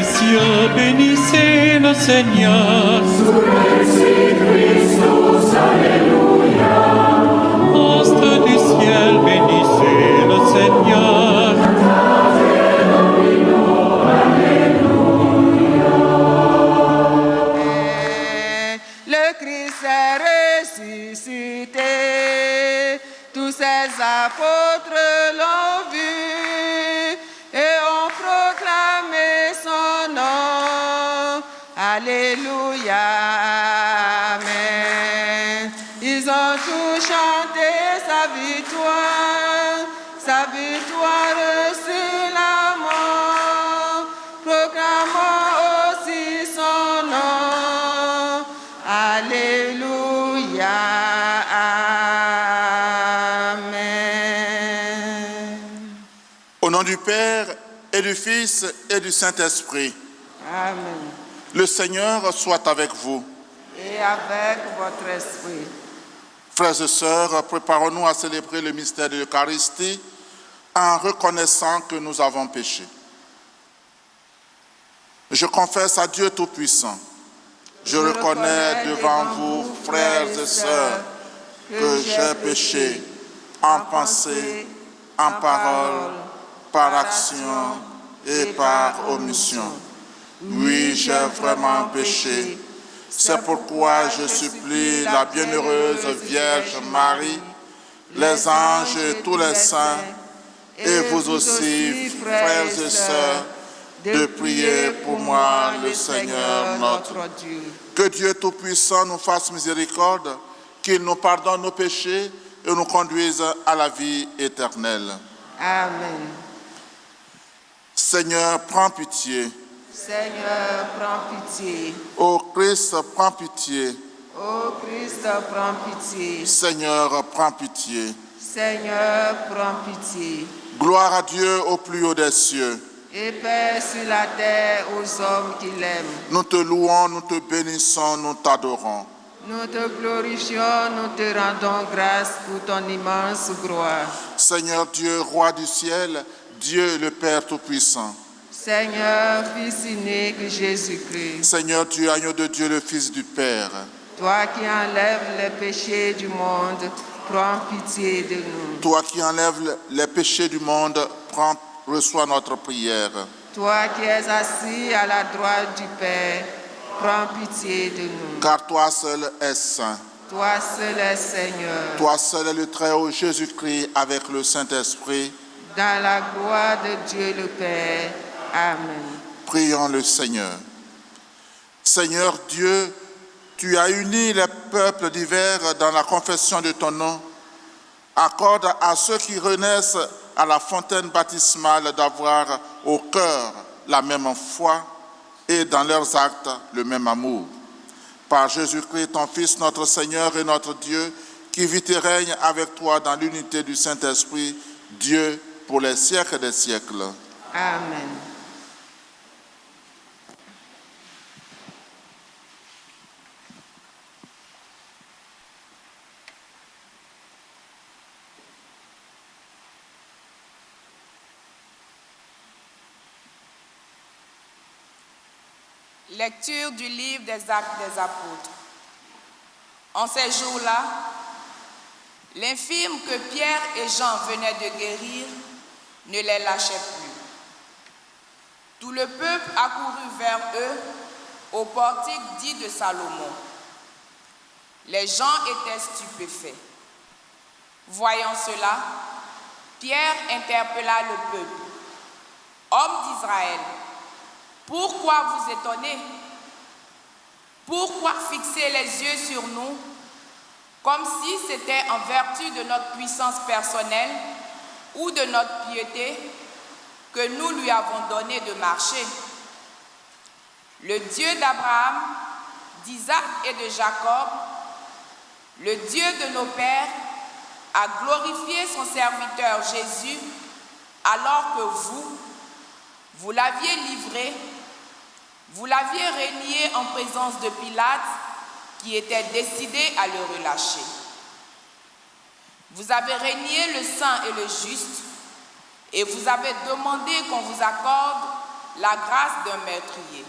cieux, bénissez le Seigneur. Sous Christus, Alléluia. Astres du ciel, bénissez le Seigneur. Le Christ est ressuscité, tous ses apôtres l'ont vu et ont proclamé son nom. Alléluia, amen. Ils ont tous chanté sa victoire sur la mort, proclamant aussi son nom. Alléluia, amen. Au nom du Père et du Fils et du Saint-Esprit, Amen. le Seigneur soit avec vous. Et avec votre esprit. Frères et sœurs, préparons-nous à célébrer le mystère de l'Eucharistie en reconnaissant que nous avons péché. Je confesse à Dieu Tout-Puissant. Je reconnais devant vous, frères et sœurs, que j'ai péché en pensée, en parole, par action et par omission. Oui, j'ai vraiment péché. C'est pourquoi je supplie la bienheureuse Vierge Marie, les anges et tous les saints, et vous aussi, frères et sœurs, de prier pour moi, le Seigneur notre Dieu. Que Dieu Tout-Puissant nous fasse miséricorde, qu'il nous pardonne nos péchés et nous conduise à la vie éternelle. Amen. Seigneur, prends pitié. Seigneur, prends pitié. Ô Christ, prends pitié. Ô Christ, prends pitié. Seigneur, prends pitié. Seigneur, prends pitié. Gloire à Dieu au plus haut des cieux. Et paix sur la terre aux hommes qui l'aiment. Nous te louons, nous te bénissons, nous t'adorons. Nous te glorifions, nous te rendons grâce pour ton immense gloire. Seigneur Dieu, Roi du ciel, Dieu le Père Tout-Puissant. Seigneur, Fils unique Jésus-Christ. Seigneur Dieu, agneau de Dieu, le Fils du Père. Toi qui enlèves les péchés du monde, prends pitié de nous. Toi qui enlèves les péchés du monde, reçois notre prière. Toi qui es assis à la droite du Père, prends pitié de nous. Car toi seul es saint. Toi seul es Seigneur. Toi seul est le Très-Haut Jésus-Christ avec le Saint-Esprit. Dans la gloire de Dieu le Père. Amen. Prions le Seigneur. Seigneur Dieu, tu as uni les peuples divers dans la confession de ton nom. Accorde à ceux qui renaissent à la fontaine baptismale d'avoir au cœur la même foi et dans leurs actes le même amour. Par Jésus-Christ, ton Fils, notre Seigneur et notre Dieu, qui vit et règne avec toi dans l'unité du Saint-Esprit, Dieu pour les siècles des siècles. Amen. Lecture du livre des Actes des Apôtres. En ces jours-là, l'infirme que Pierre et Jean venaient de guérir ne les lâchait plus. Tout le peuple accourut vers eux au portique dit de Salomon. Les gens étaient stupéfaits. Voyant cela, Pierre interpella le peuple. « Hommes d'Israël, pourquoi vous étonnez? Pourquoi fixer les yeux sur nous comme si c'était en vertu de notre puissance personnelle ou de notre piété que nous lui avons donné de marcher? Le Dieu d'Abraham, d'Isaac et de Jacob, le Dieu de nos pères, a glorifié son serviteur Jésus alors que vous l'aviez livré, vous l'aviez renié en présence de Pilate qui était décidé à le relâcher. Vous avez renié le saint et le juste et vous avez demandé qu'on vous accorde la grâce d'un meurtrier.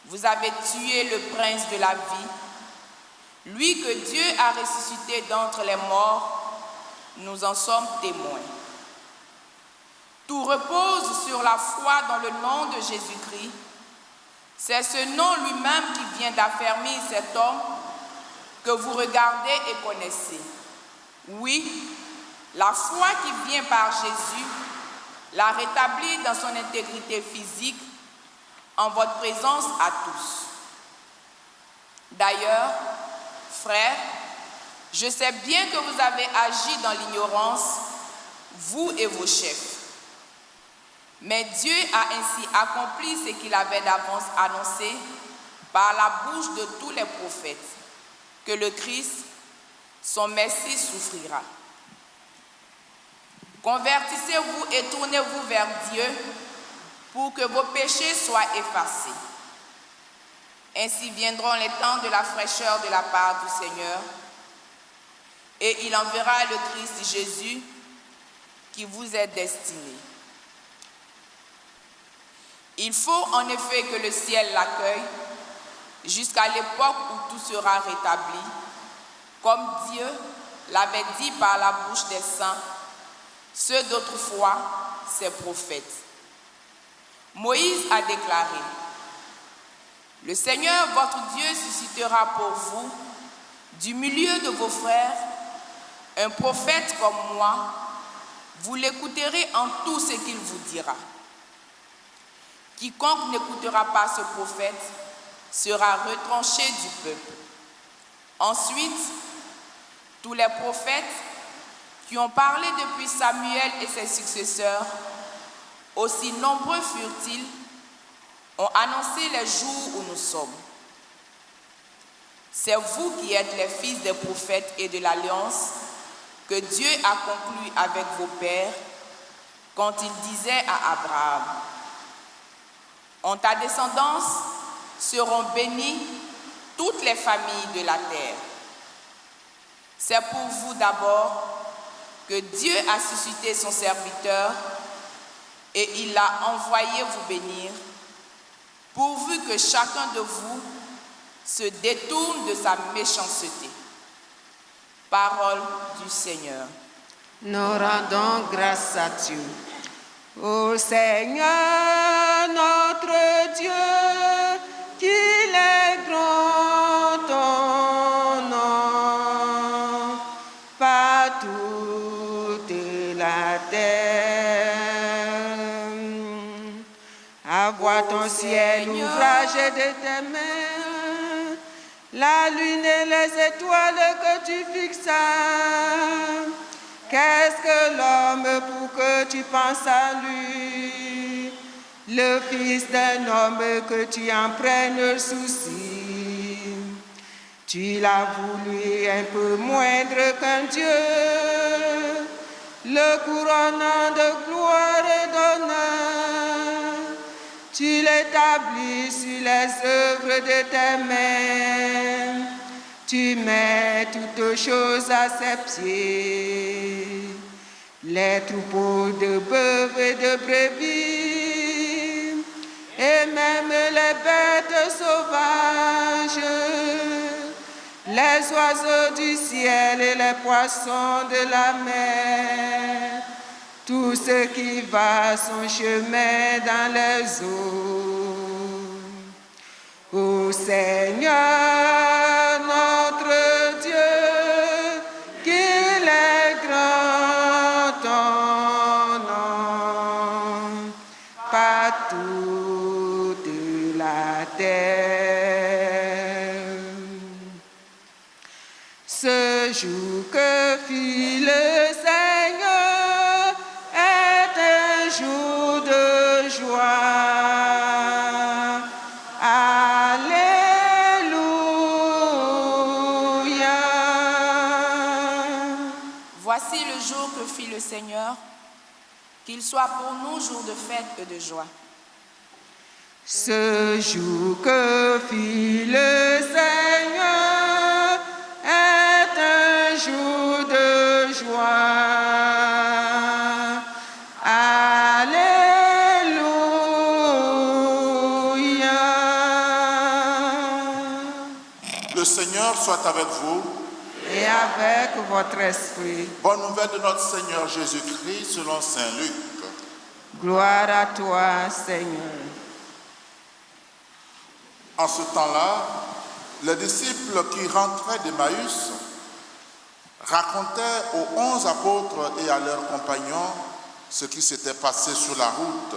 Vous avez tué le prince de la vie, lui que Dieu a ressuscité d'entre les morts, nous en sommes témoins. Tout repose sur la foi dans le nom de Jésus-Christ. C'est ce nom lui-même qui vient d'affermir cet homme que vous regardez et connaissez. Oui, la foi qui vient par Jésus l'a rétabli dans son intégrité physique en votre présence à tous. D'ailleurs, frères, je sais bien que vous avez agi dans l'ignorance, vous et vos chefs. Mais Dieu a ainsi accompli ce qu'il avait d'avance annoncé par la bouche de tous les prophètes, que le Christ, son Messie, souffrira. Convertissez-vous et tournez-vous vers Dieu pour que vos péchés soient effacés. Ainsi viendront les temps de la fraîcheur de la part du Seigneur, et il enverra le Christ Jésus qui vous est destiné. Il faut en effet que le ciel l'accueille jusqu'à l'époque où tout sera rétabli, comme Dieu l'avait dit par la bouche des saints, ceux d'autrefois, ses prophètes. Moïse a déclaré: le Seigneur votre Dieu suscitera pour vous, du milieu de vos frères, un prophète comme moi. Vous l'écouterez en tout ce qu'il vous dira. Quiconque n'écoutera pas ce prophète sera retranché du peuple. Ensuite, tous les prophètes qui ont parlé depuis Samuel et ses successeurs, aussi nombreux furent-ils, ont annoncé les jours où nous sommes. C'est vous qui êtes les fils des prophètes et de l'alliance que Dieu a conclue avec vos pères quand il disait à Abraham: en ta descendance seront bénies toutes les familles de la terre. C'est pour vous d'abord que Dieu a suscité son serviteur et il l'a envoyé vous bénir, pourvu que chacun de vous se détourne de sa méchanceté. Parole du Seigneur. Nous rendons grâce à Dieu. Ô Seigneur, notre Dieu, qu'il est grand ton nom, par toute la terre. À voir ton ciel, ouvrage de tes mains, la lune et les étoiles que tu fixas. Qu'est-ce que l'homme pour que tu penses à lui, le fils d'un homme que tu en prennes souci. Tu l'as voulu un peu moindre qu'un Dieu, le couronnant de gloire et d'honneur. Tu l'établis sur les œuvres de tes mains. Tu mets toutes choses à ses pieds, les troupeaux de bœufs et de brebis, et même les bêtes sauvages, les oiseaux du ciel et les poissons de la mer, tout ce qui va son chemin dans les eaux. Ô Seigneur, notre Dieu, qu'il est grand ton nom, par toute la terre. Ce jour que fit le Seigneur est un jour de joie. Voici le jour que fit le Seigneur, qu'il soit pour nous jour de fête et de joie. Ce jour que fit le Seigneur est un jour de joie. Alléluia. Seigneur soit avec vous. Et avec votre esprit. Bonne nouvelle de notre Seigneur Jésus-Christ selon saint Luc. Gloire à toi, Seigneur. En ce temps-là, les disciples qui rentraient d'Emmaüs racontaient aux 11 apôtres et à leurs compagnons ce qui s'était passé sur la route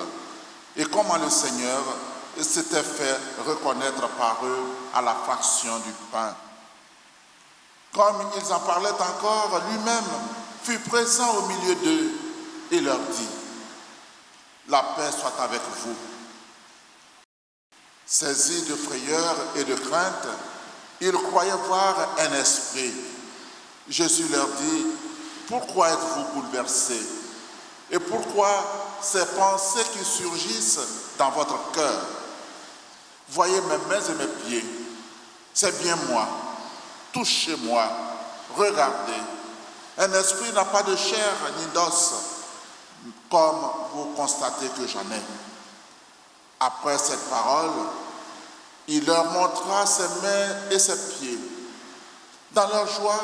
et comment le Seigneur s'était fait reconnaître par eux à la fraction du pain. Comme ils en parlaient encore, lui-même fut présent au milieu d'eux et leur dit : la paix soit avec vous. Saisis de frayeur et de crainte, ils croyaient voir un esprit. Jésus leur dit : pourquoi êtes-vous bouleversés? Et pourquoi ces pensées qui surgissent dans votre cœur? Voyez mes mains et mes pieds, c'est bien moi. Touchez-moi, regardez. Un esprit n'a pas de chair ni d'os, comme vous constatez que j'en ai. Après cette parole, il leur montra ses mains et ses pieds. Dans leur joie,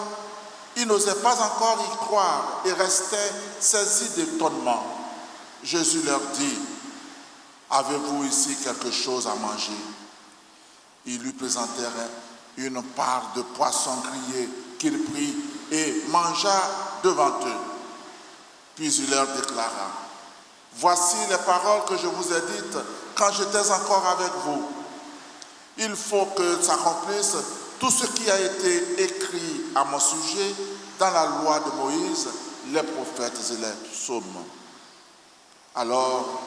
ils n'osaient pas encore y croire et restaient saisis d'étonnement. Jésus leur dit : avez-vous ici quelque chose à manger? Ils lui présentèrent une part de poisson grillé qu'il prit et mangea devant eux. Puis il leur déclara : voici les paroles que je vous ai dites quand j'étais encore avec vous. Il faut que s'accomplisse tout ce qui a été écrit à mon sujet dans la loi de Moïse, les prophètes et les psaumes. Alors,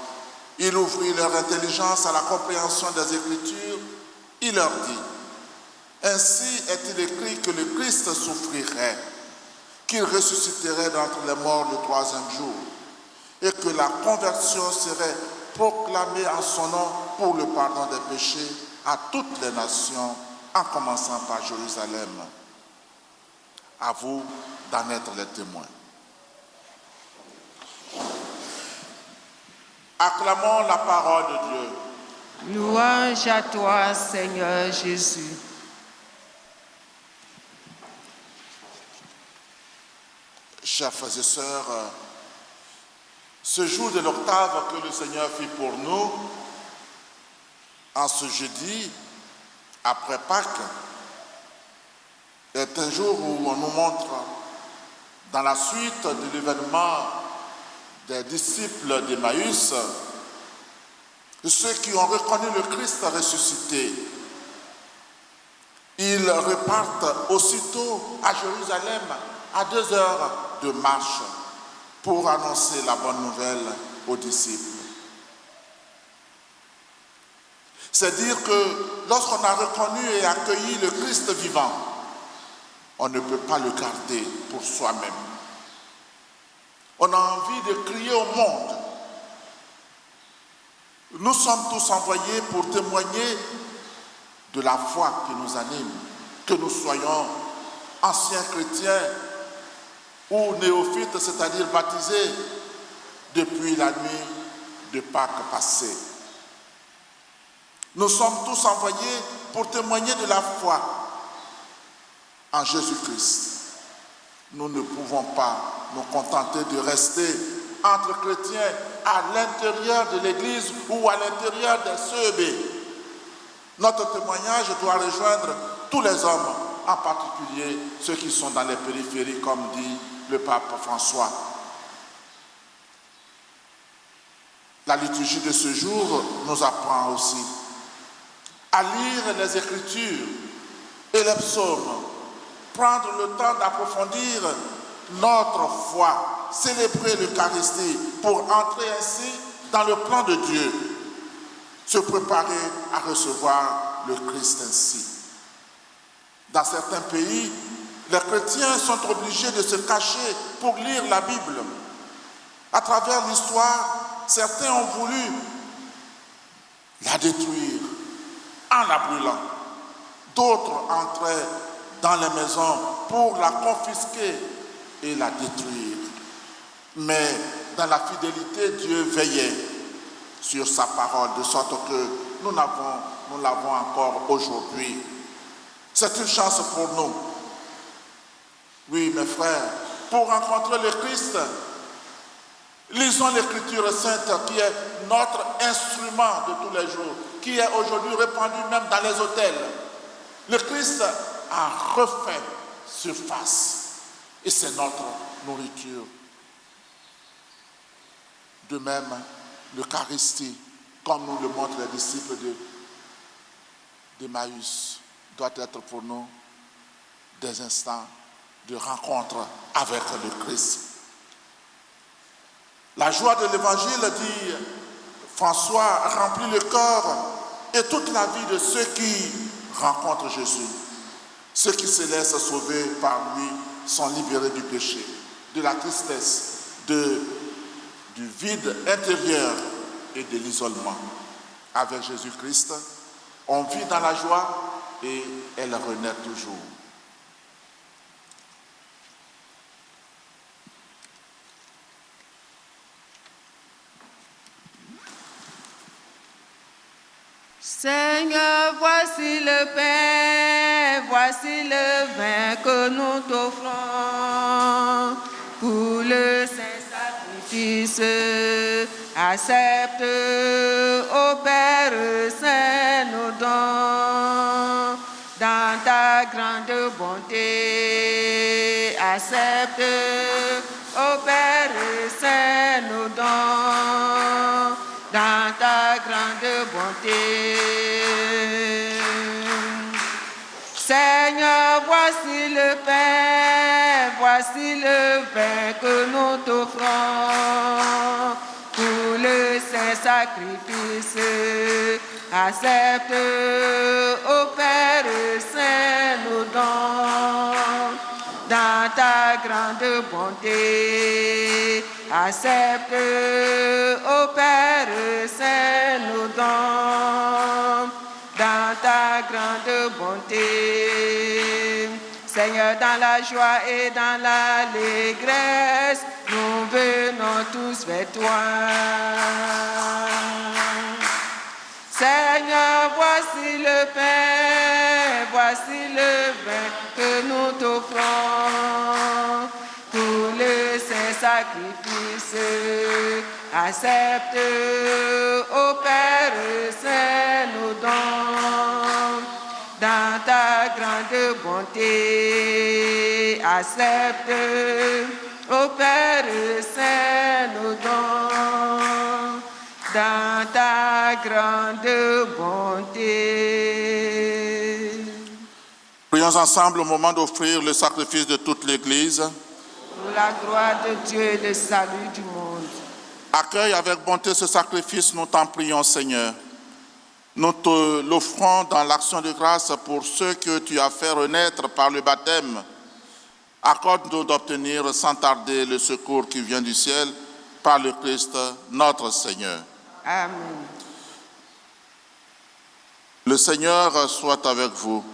il ouvrit leur intelligence à la compréhension des Écritures. Il leur dit : ainsi est-il écrit que le Christ souffrirait, qu'il ressusciterait d'entre les morts le troisième jour, et que la conversion serait proclamée en son nom pour le pardon des péchés à toutes les nations, en commençant par Jérusalem. À vous d'en être les témoins. Acclamons la parole de Dieu. Louange à toi, Seigneur Jésus. Chers frères et sœurs, ce jour de l'octave que le Seigneur fit pour nous, en ce jeudi, après Pâques, est un jour où on nous montre, dans la suite de l'événement des disciples d'Emmaüs, ceux qui ont reconnu le Christ ressuscité. Ils repartent aussitôt à Jérusalem à 2 heures de marche pour annoncer la bonne nouvelle aux disciples. C'est dire que lorsqu'on a reconnu et accueilli le Christ vivant, on ne peut pas le garder pour soi-même. On a envie de crier au monde. Nous sommes tous envoyés pour témoigner de la foi qui nous anime, que nous soyons anciens chrétiens ou néophytes, c'est-à-dire baptisés depuis la nuit de Pâques passée. Nous sommes tous envoyés pour témoigner de la foi en Jésus-Christ. Nous ne pouvons pas nous contenter de rester entre chrétiens à l'intérieur de l'Église ou à l'intérieur des CEB. Notre témoignage doit rejoindre tous les hommes, en particulier ceux qui sont dans les périphéries, comme dit le pape François. La liturgie de ce jour nous apprend aussi à lire les Écritures et les psaumes, prendre le temps d'approfondir notre foi, célébrer l'Eucharistie pour entrer ainsi dans le plan de Dieu, se préparer à recevoir le Christ ainsi. Dans certains pays, les chrétiens sont obligés de se cacher pour lire la Bible. À travers l'histoire, certains ont voulu la détruire en la brûlant. D'autres entraient dans les maisons pour la confisquer et la détruire. Mais dans la fidélité, Dieu veillait sur sa parole, de sorte que nous l'avons encore aujourd'hui. C'est une chance pour nous. Oui, mes frères, pour rencontrer le Christ, lisons l'Écriture sainte qui est notre instrument de tous les jours, qui est aujourd'hui répandu même dans les hôtels. Le Christ a refait surface et c'est notre nourriture. De même, l'Eucharistie, comme nous le montrent les disciples d'Emmaüs, doit être pour nous des instants de rencontre avec le Christ. La joie de l'Évangile, dit François, remplit le cœur et toute la vie de ceux qui rencontrent Jésus. Ceux qui se laissent sauver par lui sont libérés du péché, de la tristesse, du vide intérieur et de l'isolement. Avec Jésus-Christ, on vit dans la joie et elle renaît toujours. Seigneur, voici le pain, voici le vin que nous t'offrons. Pour le saint sacrifice, accepte, ô Père Saint, nos dons. Dans ta grande bonté, accepte, ô Père Saint, nos dons. Dans ta grande bonté. Seigneur, voici le pain, voici le vin que nous t'offrons. Pour le saint sacrifice, accepte, ô Père Saint, nos dons. Dans ta grande bonté, accepte, ô Père Saint, nos dons. Dans ta grande bonté, Seigneur, dans la joie et dans l'allégresse, nous venons tous vers toi. Seigneur, voici le pain, voici le vin que nous t'offrons. Pour le saint sacrifice, accepte, ô Père Saint, nos dons. Dans ta grande bonté, accepte, ô Père Saint, nos dons. Dans ta grande bonté. Prions ensemble au moment d'offrir le sacrifice de toute l'Église. Pour la gloire de Dieu et le salut du monde. Accueille avec bonté ce sacrifice, nous t'en prions, Seigneur. Nous te l'offrons dans l'action de grâce pour ceux que tu as fait renaître par le baptême. Accorde-nous d'obtenir sans tarder le secours qui vient du ciel par le Christ, notre Seigneur. Amen. Le Seigneur soit avec vous.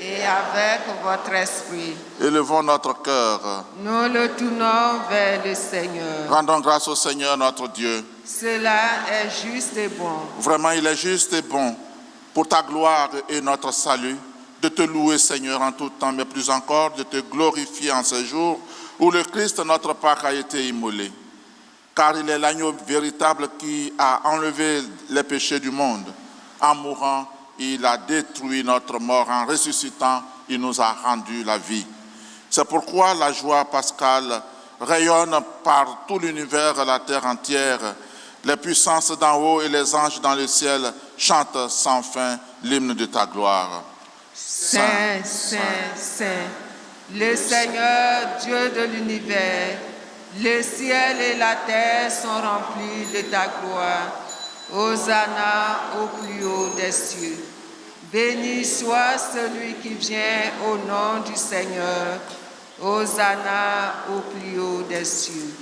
Et avec votre esprit, Élevons notre cœur. nous le tournons vers le Seigneur. Rendons grâce au Seigneur notre Dieu. Cela est juste et bon. Vraiment, il est juste et bon pour ta gloire et notre salut de te louer, Seigneur, en tout temps, mais plus encore de te glorifier en ce jour où le Christ, notre Pâque, a été immolé. Car il est l'agneau véritable qui a enlevé les péchés du monde. En mourant, il a détruit notre mort. En ressuscitant, il nous a rendu la vie. C'est pourquoi la joie pascale rayonne par tout l'univers, la terre entière. Les puissances d'en haut et les anges dans le ciel chantent sans fin l'hymne de ta gloire. Saint, Saint, Saint, le Seigneur, Dieu de l'univers, le ciel et la terre sont remplis de ta gloire. Hosanna au plus haut des cieux. Béni soit celui qui vient au nom du Seigneur. Hosanna au plus haut des cieux.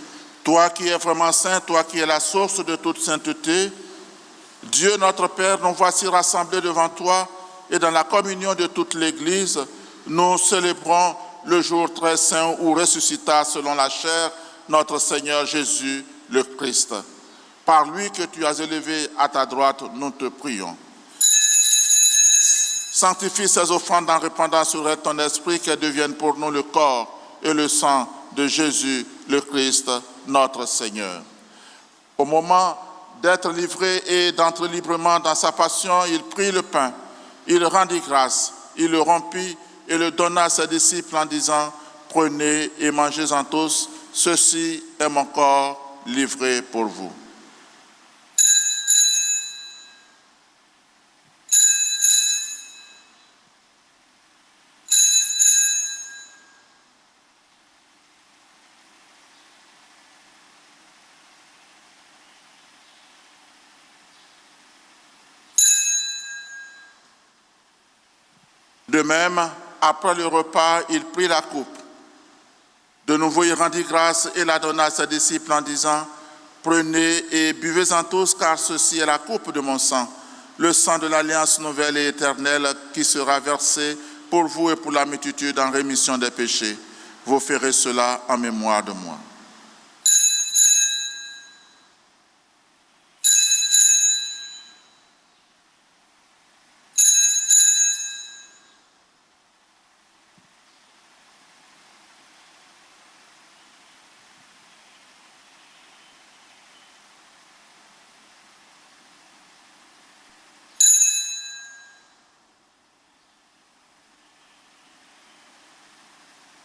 Toi qui es vraiment saint, toi qui es la source de toute sainteté, Dieu notre Père, nous voici rassemblés devant toi et dans la communion de toute l'Église, nous célébrons le jour très saint où ressuscita selon la chair notre Seigneur Jésus le Christ. Par lui que tu as élevé à ta droite, nous te prions. Sanctifie ces offrandes en répandant sur elles ton esprit, qu'elles deviennent pour nous le corps et le sang de Jésus, le Christ, notre Seigneur. Au moment d'être livré et d'entrer librement dans sa passion, il prit le pain, il rendit grâce, il le rompit et le donna à ses disciples en disant, « Prenez et mangez-en tous, ceci est mon corps livré pour vous. » De même, après le repas, il prit la coupe. De nouveau, il rendit grâce et la donna à ses disciples en disant, « Prenez et buvez-en tous, car ceci est la coupe de mon sang, le sang de l'alliance nouvelle et éternelle qui sera versé pour vous et pour la multitude en rémission des péchés. Vous ferez cela en mémoire de moi. »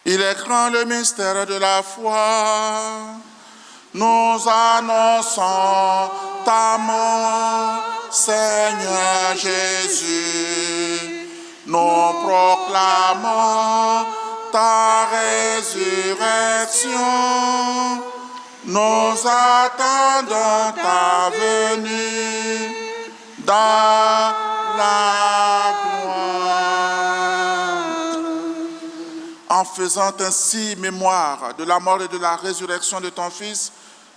Il est grand le mystère de la foi. Nous annonçons ta mort, Seigneur Jésus. Nous proclamons ta résurrection. Nous attendons ta venue dans la gloire. En faisant ainsi mémoire de la mort et de la résurrection de ton Fils,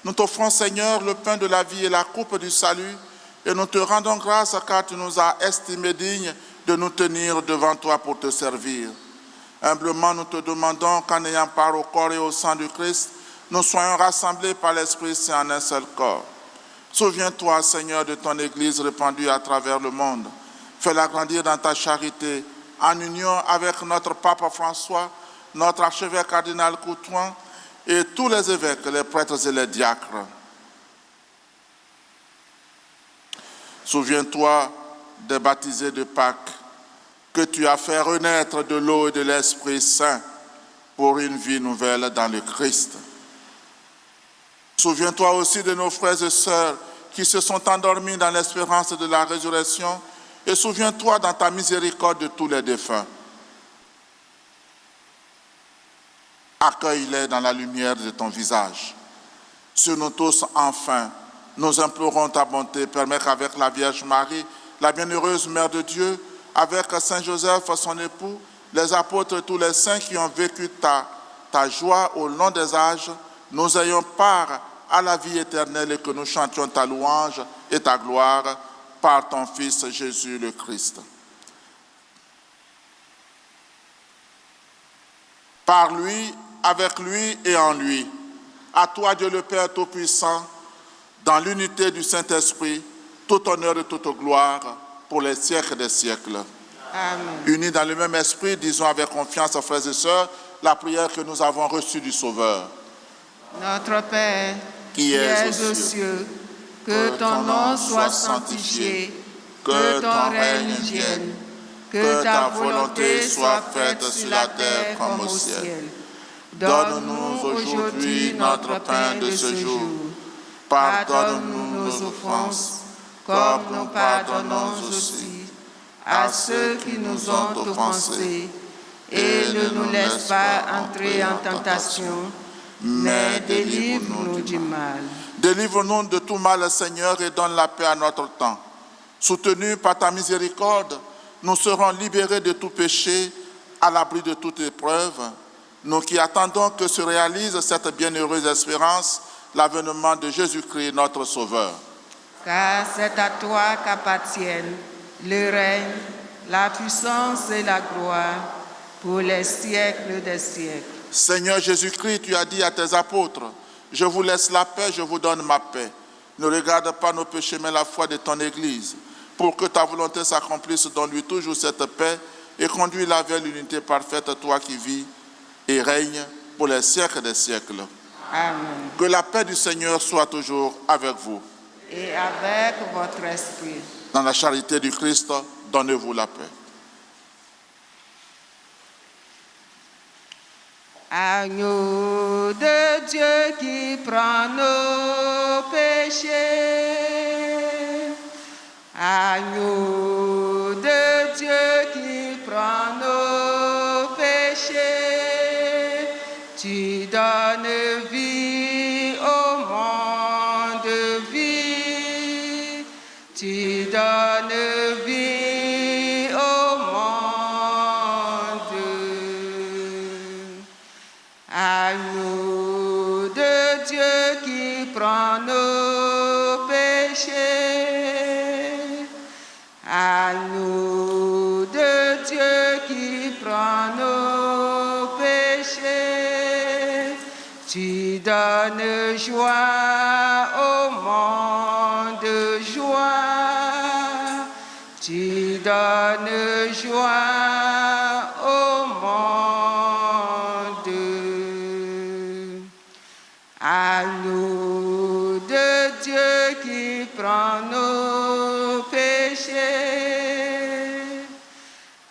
nous t'offrons, Seigneur, le pain de la vie et la coupe du salut, et nous te rendons grâce car tu nous as estimés dignes de nous tenir devant toi pour te servir. Humblement, nous te demandons qu'en ayant part au corps et au sang du Christ, nous soyons rassemblés par l'Esprit Saint en un seul corps. Souviens-toi, Seigneur, de ton Église répandue à travers le monde. Fais-la grandir dans ta charité, en union avec notre Pape François, notre archevêque cardinal Coutouin et tous les évêques, les prêtres et les diacres. Souviens-toi des baptisés de Pâques que tu as fait renaître de l'eau et de l'Esprit Saint pour une vie nouvelle dans le Christ. Souviens-toi aussi de nos frères et sœurs qui se sont endormis dans l'espérance de la résurrection et souviens-toi dans ta miséricorde de tous les défunts. Accueille-les dans la lumière de ton visage. Sur nous tous, enfin, nous implorons ta bonté. Permets qu'avec la Vierge Marie, la bienheureuse Mère de Dieu, avec Saint Joseph, son époux, les apôtres et tous les saints qui ont vécu ta joie au long des âges, nous ayons part à la vie éternelle et que nous chantions ta louange et ta gloire par ton Fils Jésus le Christ. Par lui, avec lui et en lui, à toi Dieu le Père Tout-Puissant, dans l'unité du Saint-Esprit, tout honneur et toute gloire pour les siècles des siècles. Amen. Unis dans le même esprit, disons avec confiance, frères et sœurs, la prière que nous avons reçue du Sauveur. Notre Père, Qui es aux cieux, que ton nom soit sanctifié, que ton règne vienne, que ta volonté soit faite sur la terre comme au ciel. Donne-nous aujourd'hui notre pain de ce jour. Pardonne-nous nos offenses, comme nous pardonnons aussi à ceux qui nous ont offensés. Et ne nous laisse pas entrer en tentation, mais délivre-nous du mal. Délivre-nous de tout mal, Seigneur, et donne la paix à notre temps. Soutenus par ta miséricorde, nous serons libérés de tout péché, à l'abri de toute épreuve. Nous qui attendons que se réalise cette bienheureuse espérance, l'avènement de Jésus-Christ, notre Sauveur. Car c'est à toi qu'appartiennent le règne, la puissance et la gloire pour les siècles des siècles. Seigneur Jésus-Christ, tu as dit à tes apôtres, « Je vous laisse la paix, je vous donne ma paix. Ne regarde pas nos péchés, mais la foi de ton Église. pour que ta volonté s'accomplisse. Donne-lui toujours cette paix et conduis-la vers l'unité parfaite, toi qui vis et règnes pour les siècles des siècles. Amen. Que la paix du Seigneur soit toujours avec vous. Et avec votre esprit. Dans la charité du Christ, donnez-vous la paix. Agneau de Dieu qui prend nos péchés. Agneau de Dieu qui prend nos péchés. Tu donnes vie au monde, vie. Tu donnes vie au monde. Agneau de Dieu qui prend nos péchés. Agneau de Dieu qui prend nos péchés. Tu donnes joie au monde, joie. Tu donnes joie au monde. Agneau de Dieu qui prend nos péchés.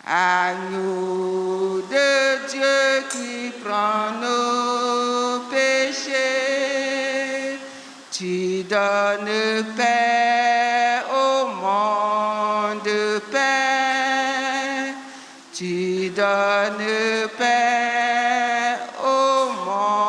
Agneau de Dieu qui prend nos péchés. Tu donnes paix au monde, paix. Tu donnes paix au monde.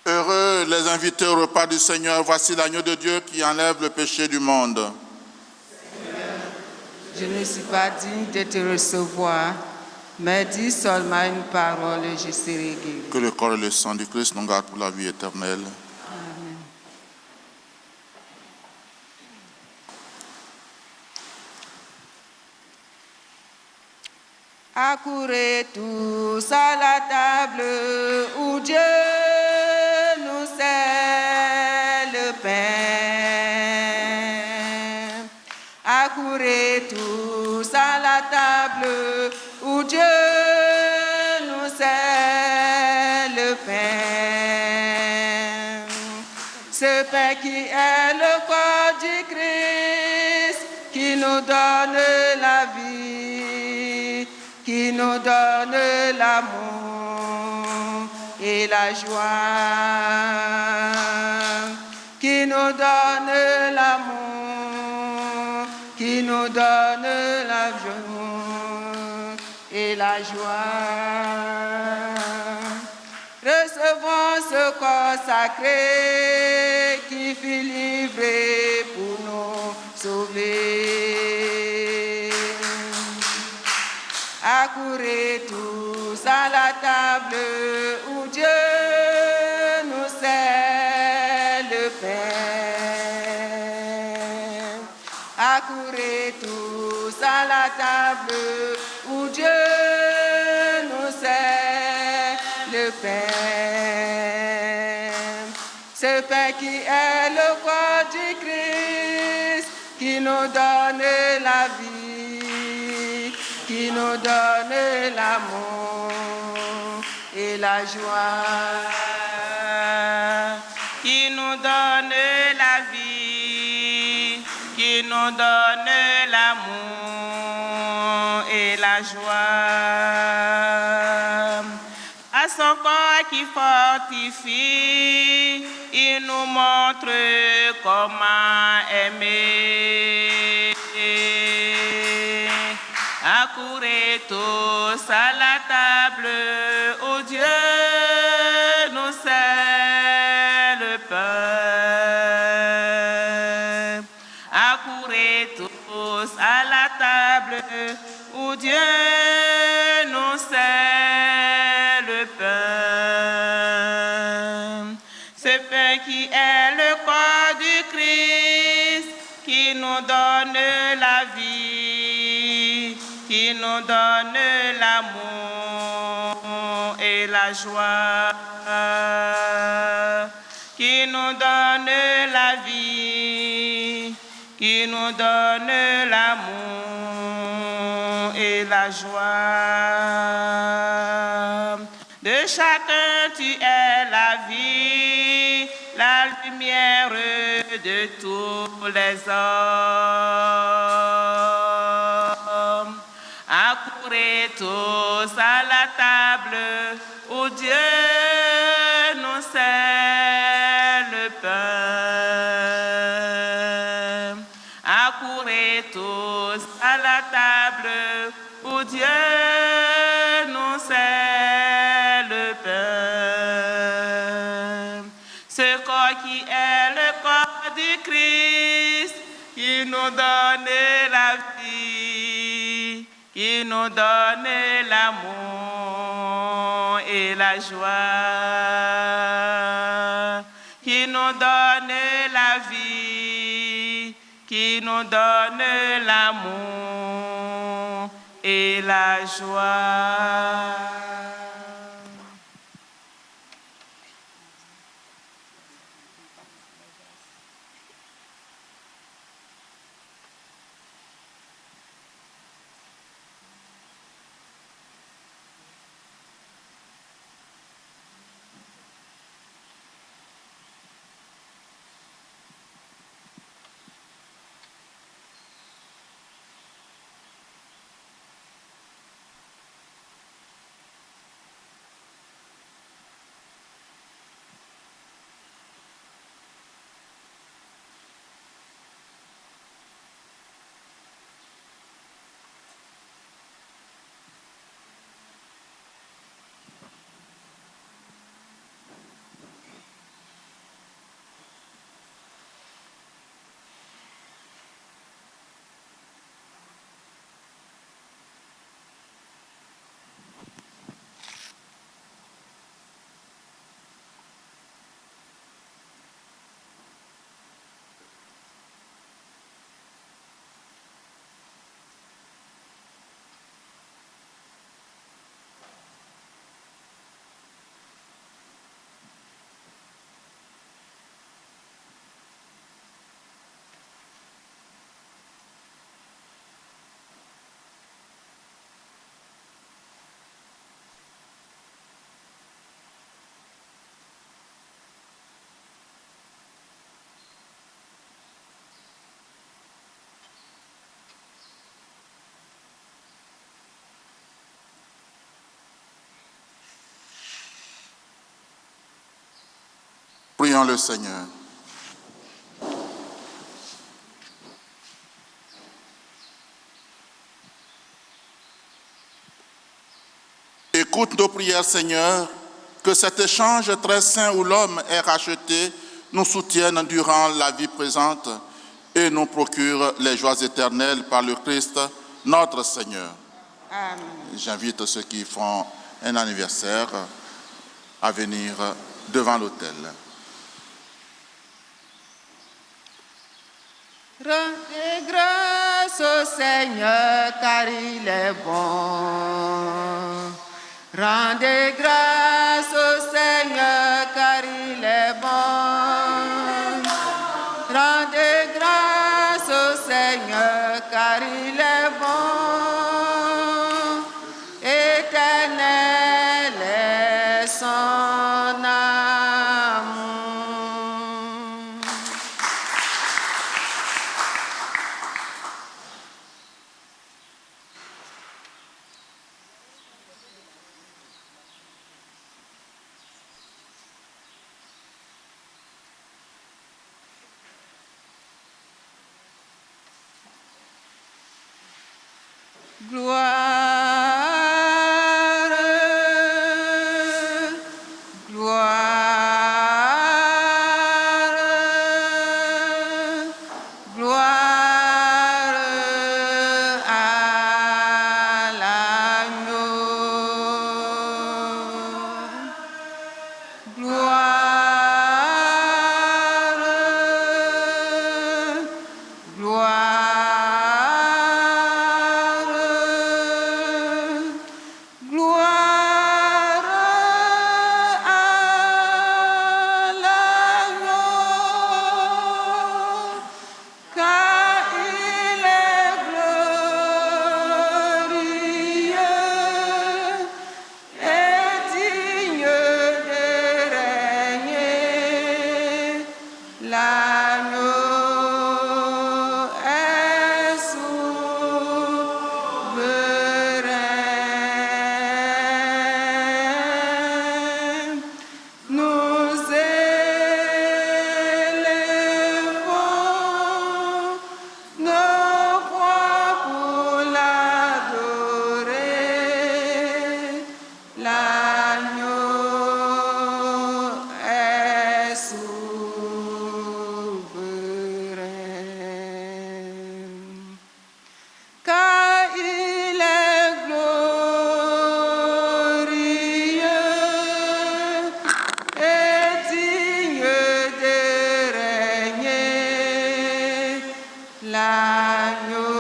Heureux les invités au repas du Seigneur. Voici l'agneau de Dieu qui enlève le péché du monde. Je ne suis pas digne de te recevoir, mais dis seulement une parole et je serai guéri. Que le corps et le sang du Christ nous gardent pour la vie éternelle. Amen. Accourez tous à la table où Dieu nous sert le pain. Accourez tous à la table où Dieu nous sert le pain. Ce pain qui est le corps du Christ, qui nous donne la vie, qui nous donne l'amour et la joie, qui nous donne l'amour, qui nous donne la joie et la joie. Recevons ce corps sacré qui fut livré pour nous sauver. Accourez tous à la table où Dieu nous sert le pain. Accourez tous à la table où Dieu nous sert le pain. Ce pain qui est le corps du Christ, qui nous donne la vie, qui nous donne l'amour et la joie, qui nous donne la vie, qui nous donne l'amour et la joie. À son corps qui fortifie, il nous montre comment aimer. Accourez tous à la table où Dieu nous sert le pain. Accourez tous à la table où Dieu nous sert le pain. qui est le corps du Christ, qui nous donne la vie, qui nous donne l'amour et la joie, qui nous donne la vie, qui nous donne l'amour et la joie. De chacun tu es la vie, la lumière de tous les hommes. Accourez tous à la table où Dieu nous sert le pain. Accourez tous à la table où Dieu nous sert le pain. Ce corps qui est le corps du Christ, qui nous donne la vie, qui nous donne l'amour et la joie, qui nous donne la vie, qui nous donne l'amour et la joie. Prions le Seigneur. Écoute nos prières, Seigneur, que cet échange très saint où l'homme est racheté nous soutienne durant la vie présente et nous procure les joies éternelles par le Christ, notre Seigneur. Amen. J'invite ceux qui font un anniversaire à venir devant l'autel. Rendez grâce au Seigneur car il est bon. Rendez grâce au Seigneur car il est bon. Rendez grâce au Seigneur car il est bon. Éternel est son amour. Gloire l'agneau est souverain, car il est glorieux et digne de régner. L'agneau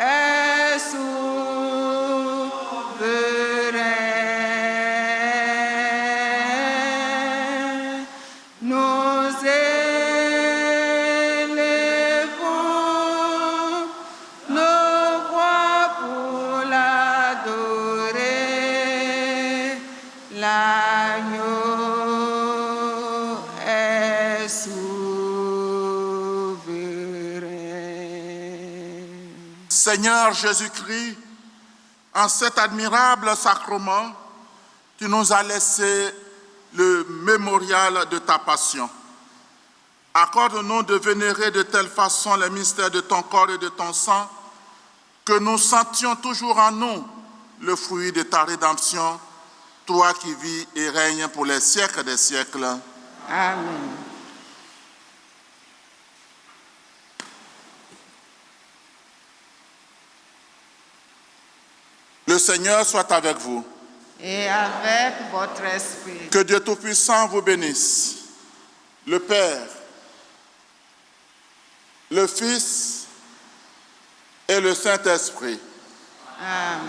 est souverain. Nous élevons nos voix pour l'adorer. L'agneau est souverain. Seigneur Jésus-Christ, en cet admirable sacrement, tu nous as laissé le mémorial de ta passion. Accorde-nous de vénérer de telle façon les mystères de ton corps et de ton sang, que nous sentions toujours en nous le fruit de ta rédemption, toi qui vis et règnes pour les siècles des siècles. Amen. Le Seigneur soit avec vous. Et avec votre esprit. Que Dieu Tout-Puissant vous bénisse, le Père, le Fils et le Saint-Esprit. Amen.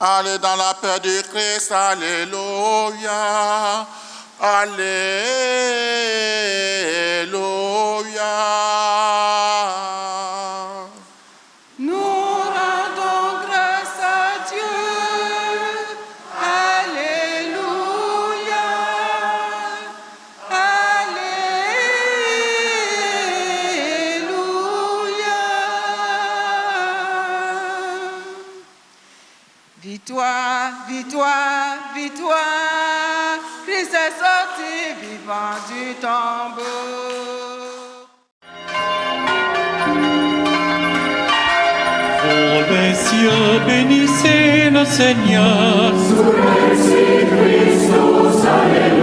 Allez dans la paix du Christ, alléluia, alléluia. Nous rendons grâce à Dieu. Alléluia. Alléluia. Victoire, victoire, victoire. Christ est sorti vivant du tombeau. Vous les cieux, bénissez le Seigneur. Sur Christus, Alléluia.